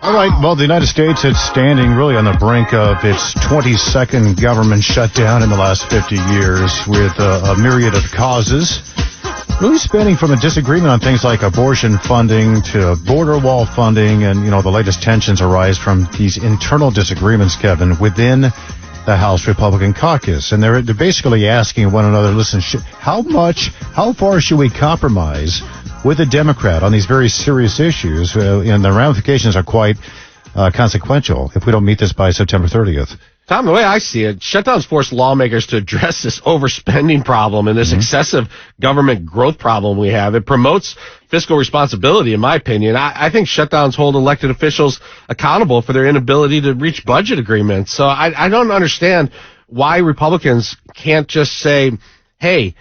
All right, well, the United States is standing really on the brink of its 22nd government shutdown in the last 50 years with a myriad of causes. Really spanning from a disagreement on things like abortion funding to border wall funding, and, the latest tensions arise from these internal disagreements, Kevin, within the House Republican caucus. And they're basically asking one another, listen, how far should we compromise with a Democrat on these very serious issues? And the ramifications are quite consequential if we don't meet this by September 30th. Tom, the way I see it, shutdowns force lawmakers to address this overspending problem and this excessive government growth problem we have. It promotes fiscal responsibility, in my opinion. I think shutdowns hold elected officials accountable for their inability to reach budget agreements. So I don't understand why Republicans can't just say, hey,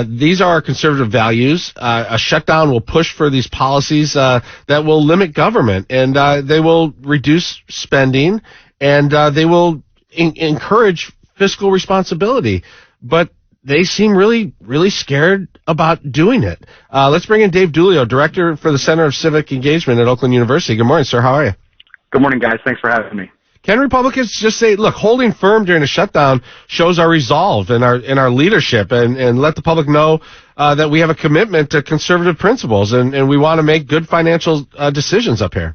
these are our conservative values. A shutdown will push for these policies that will limit government, and they will reduce spending, and they will encourage fiscal responsibility. But they seem really, really scared about doing it. Let's bring in Dave Dulio, Director for the Center of Civic Engagement at Oakland University. Good morning, sir. How are you? Good morning, guys. Thanks for having me. Can Republicans just say, look, holding firm during a shutdown shows our resolve and our leadership, and let the public know that we have a commitment to conservative principles, and we want to make good financial decisions up here?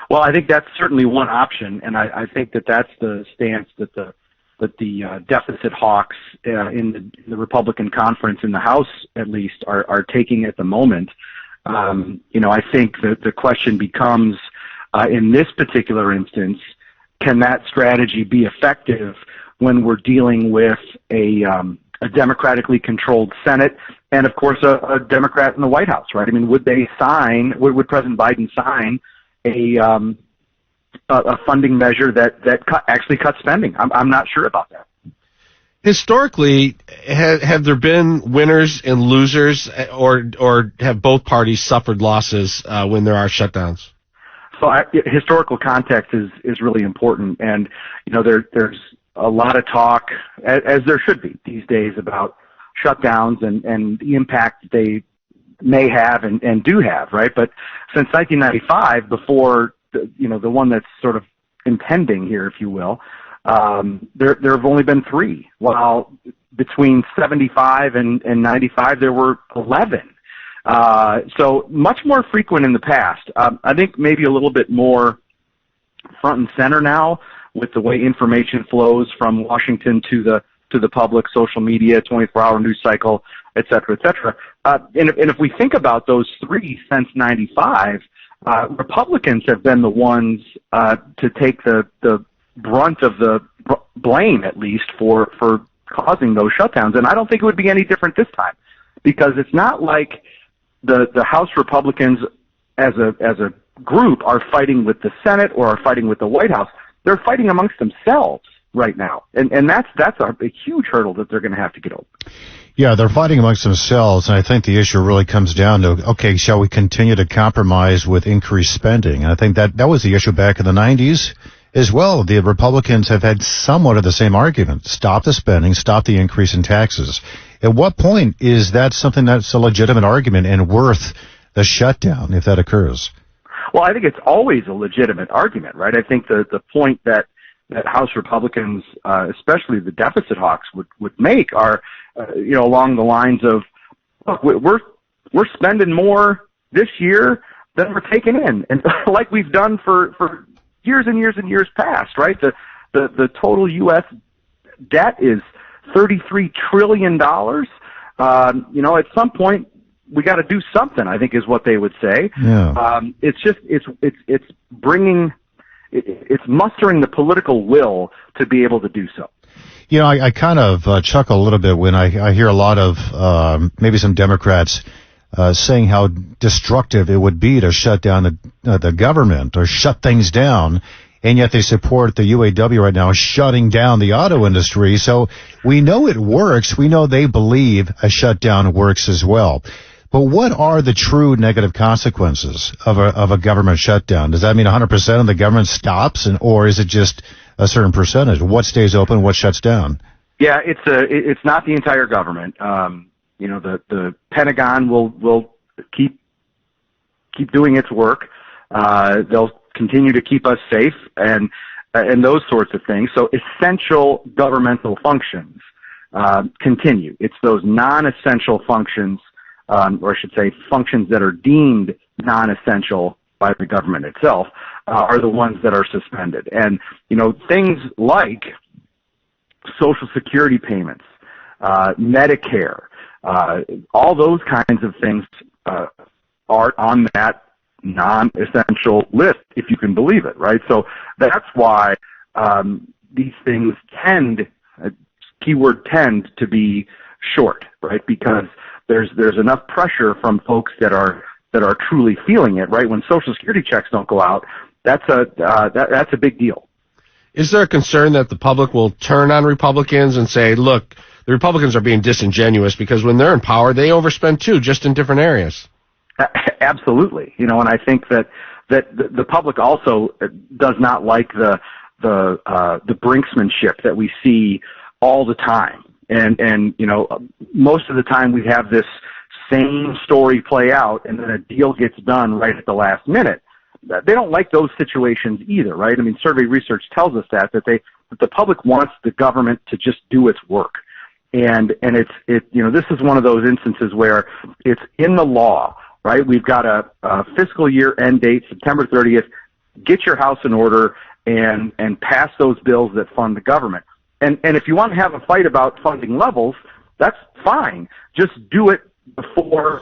Well, I think that's certainly one option, and I think that's the stance that the deficit hawks in the Republican conference in the House, at least, are taking at the moment. I think that the question becomes, in this particular instance, can that strategy be effective when we're dealing with a democratically controlled Senate and, of course, a Democrat in the White House, right? I mean, would President Biden sign a funding measure that actually cuts spending? I'm not sure about that. Historically, have there been winners and losers, or have both parties suffered losses when there are shutdowns? So historical context is really important, and there's a lot of talk, as there should be these days, about shutdowns and the impact they may have and do have, right? But since 1995, before the one that's sort of impending here, if you will, there have only been 3, while between 75 and 95 there were 11. So much more frequent in the past. I think maybe a little bit more front and center now with the way information flows from Washington to the public, social media, 24-hour news cycle, et cetera, et cetera. And if we think about those 3 since 95, Republicans have been the ones to take the brunt of the blame, at least, for causing those shutdowns. And I don't think it would be any different this time, because it's not like the House Republicans as a group are fighting with the Senate or are fighting with the White House. They're fighting amongst themselves right now, and that's a huge hurdle that they're going to have to get over. Yeah, they're fighting amongst themselves, and I think the issue really comes down to, okay, shall we continue to compromise with increased spending? And I think that was the issue back in the 90s as well. The Republicans have had somewhat of the same argument. Stop the spending, stop the increase in taxes. At what point is that something that's a legitimate argument and worth the shutdown if that occurs? Well, I think it's always a legitimate argument, right? I think the point that House Republicans, especially the deficit hawks, would make are, along the lines of, look, we're spending more this year than we're taking in, and like we've done for years and years and years past, right? The total U.S. debt is $33 trillion. At some point we got to do something, I think, is what they would say. Yeah. It's mustering the political will to be able to do so. I kind of chuckle a little bit when I hear a lot of maybe some Democrats saying how destructive it would be to shut down the government or shut things down, and yet they support the UAW right now shutting down the auto industry. So we know it works. We know they believe a shutdown works as well. But what are the true negative consequences of a government shutdown? Does that mean 100% of the government stops, or is it just a certain percentage? What stays open, what shuts down? Yeah, it's not the entire government. The Pentagon will keep doing its work. They'll continue to keep us safe and those sorts of things. So essential governmental functions continue. It's those non-essential functions, or I should say functions that are deemed non-essential by the government itself, are the ones that are suspended. And, things like Social Security payments, Medicare, all those kinds of things are on that non-essential list, if you can believe it, right? So that's why these things keyword tend to be short, right? Because there's enough pressure from folks that are truly feeling it, right? When Social Security checks don't go out, that's a big deal. Is there a concern that the public will turn on Republicans and say, look, the Republicans are being disingenuous because when they're in power, they overspend too, just in different areas? Absolutely. And I think that the public also does not like the brinksmanship that we see all the time. And most of the time we have this same story play out and then a deal gets done right at the last minute. They don't like those situations either, right? I mean, survey research tells us that the public wants the government to just do its work. And this is one of those instances where it's in the law, right? We've got a fiscal year end date, September 30th. Get your house in order and pass those bills that fund the government. And if you want to have a fight about funding levels, that's fine. Just do it before,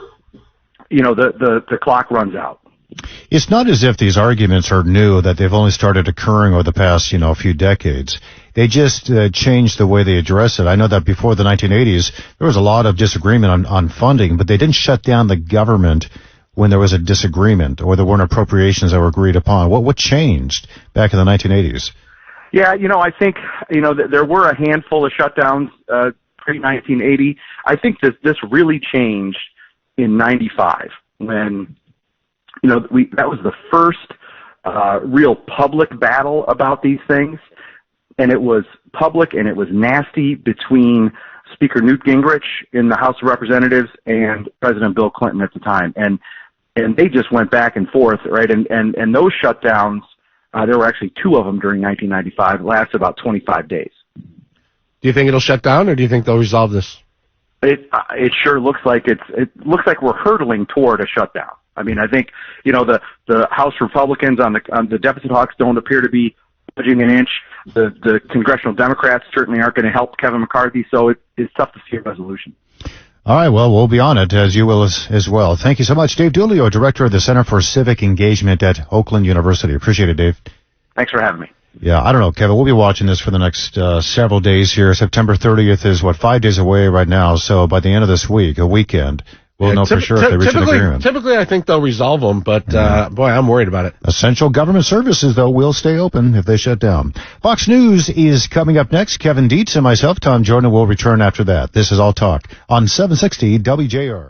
the clock runs out. It's not as if these arguments are new, that they've only started occurring over the past, few decades. They just changed the way they address it. I know that before the 1980s, there was a lot of disagreement on funding, but they didn't shut down the government when there was a disagreement or there weren't appropriations that were agreed upon. What changed back in the 1980s? Yeah, I think, there were a handful of shutdowns pre-1980. I think this really changed in 95 when, that was the first real public battle about these things. And it was public and it was nasty between Speaker Newt Gingrich in the House of Representatives and President Bill Clinton at the time. And they just went back and forth, right? And those shutdowns, there were actually two of them during 1995. It lasted about 25 days. Do you think it'll shut down, or do you think they'll resolve this? It sure looks like it looks like we're hurtling toward a shutdown. I mean, I think the House Republicans on the deficit hawks don't appear to be budging an inch. The congressional Democrats certainly aren't going to help Kevin McCarthy, so it's tough to see a resolution. All right, well, we'll be on it, as you will as well. Thank you so much, Dave Dulio, Director of the Center for Civic Engagement at Oakland University. Appreciate it, Dave. Thanks for having me. Yeah, I don't know, Kevin. We'll be watching this for the next several days here. September 30th is, 5 days away right now, so by the end of this week, a weekend, we'll know for sure if they reach an agreement. Typically, I think they'll resolve them, but boy, I'm worried about it. Essential government services, though, will stay open if they shut down. Fox News is coming up next. Kevin Deitz and myself, Tom Jordan, will return after that. This is All Talk on 760 WJR.